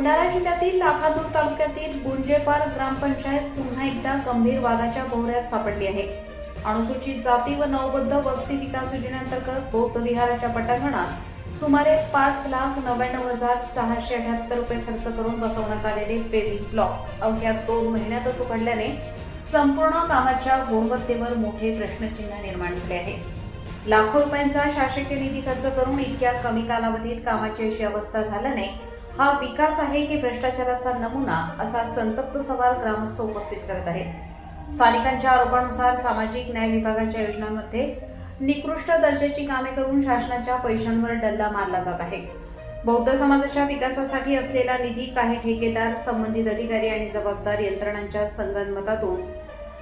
भंडारा जिल्ह्यातील लाखांदूर तालुक्यातील गुंजेपार ग्रामपंचायत पुन्हा एकदा गंभीर वादाच्या भोवऱ्यात सापडली आहे। अनुसूचित जाती व नवबद्ध वस्ती विकास योजनेअंतर्गत बौद्ध विहाराच्या पटांगणात सुमारे 5,99,678 रुपये खर्च करून बसवण्यात आलेले पेव्हिंग ब्लॉक अवघ्या 2 महिन्यातच उघडल्याने संपूर्ण कामाच्या गुणवत्तेवर मोठे प्रश्नचिन्ह निर्माण झाले आहे। लाखो रुपयांचा शासकीय निधी खर्च करून इतक्या कमी कालावधीत कामाची अशी अवस्था झाल्याने हा विकास आहे की भ्रष्टाचाराचा नमुना, असा संतप्त सवाल ग्रामस्थ उपस्थित करत आहेत। स्थानिकांच्या आरोपानुसार सामाजिक न्याय विभागाच्या योजनांमध्ये निकृष्ट दर्जाची कामे करून शासनाच्या पैशांवर डल्ला मारला जात आहे। बौद्ध समाजाच्या विकासासाठी असलेला निधी काही ठेकेदार, संबंधित अधिकारी आणि जबाबदार यंत्रणांच्या संगनमतातून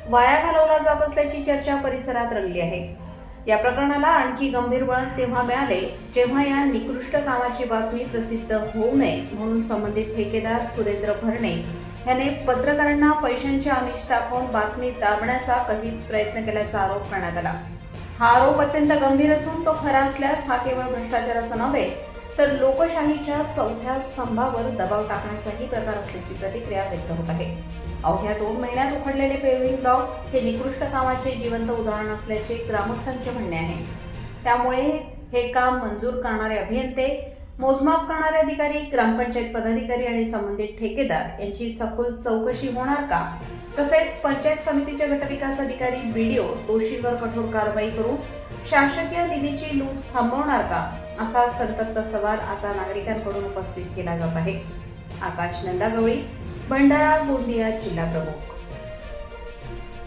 वाया घालवला जात असल्याची चर्चा परिसरात रंगली आहे। या प्रकरणाला आणखी गंभीर वळण तेव्हा मिळाले जेव्हा या निकृष्ट कामाची बातमी प्रसिद्ध होऊ नये म्हणून संबंधित ठेकेदार सुरेंद्र भरणे याने पत्रकारांना पैशांचे आमिष दाखवून बातमी दाबण्याचा कथित प्रयत्न केल्याचा आरोप करण्यात आला। हा आरोप अत्यंत गंभीर असून तो खरा असल्यास हा केवळ भ्रष्टाचाराचा नव्हे तर लोकशाहीच्या चौथ्या स्तंभावर दबाव टाकण्याचाही प्रकार असल्याची प्रतिक्रिया व्यक्त होत आहे। अवघ्या 2 महिन्यात उघडलेले पेव्हिंग ब्लॉक हे निकृष्ट कामाचे जिवंत उदाहरण असल्याचे ग्रामस्थांचे म्हणणे आहे। त्यामुळे हे काम मंजूर करणारे अभियंते, मोजमाप करणारे अधिकारी, ग्रामपंचायत पदाधिकारी आणि संबंधित ठेकेदार यांची सखोल चौकशी होणार का? तसेच पंचायत समितीचे गटविकास अधिकारी, बीडीओ दोषींवर कठोर कारवाई करून शासकीय निधीची लूट थांबवणार का? असा संतप्त सवाल आता नागरिकांकडून उपस्थित केला जात आहे। आकाश नंदागवळी, भंडारा गोंदिया जिल्हा प्रमुख।